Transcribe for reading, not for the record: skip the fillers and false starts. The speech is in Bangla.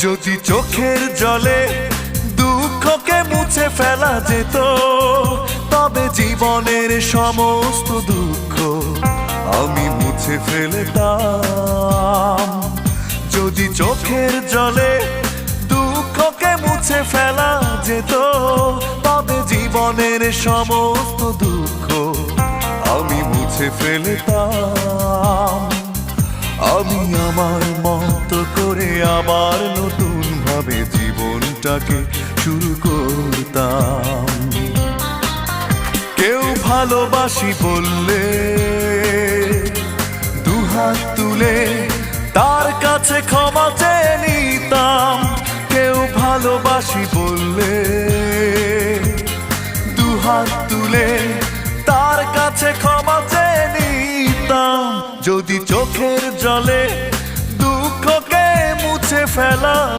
যদি চোখের জলে দুঃখকে মুছে ফেলা যেত, তবে জীবনের সমস্ত দুঃখ আমি মুছে ফেলতাম। যদি চোখের জলে দুঃখকে মুছে ফেলা যেত, তবে জীবনের সমস্ত দুঃখ আমি মুছে ফেলতাম। আমি আমার মতো করে আবার নতুন ভাবে জীবনটাকে শুরু করতাম। কেউ ভালোবাসি বললে দুহাত তুলে তার কাছে ক্ষমা চেয়ে নিতাম। কেউ ভালোবাসি বললে দুহাত তুলে তার কাছে ক্ষমা চেয়ে নিতাম। যদি চোখের জলে দুঃখকে মুছে ফেলা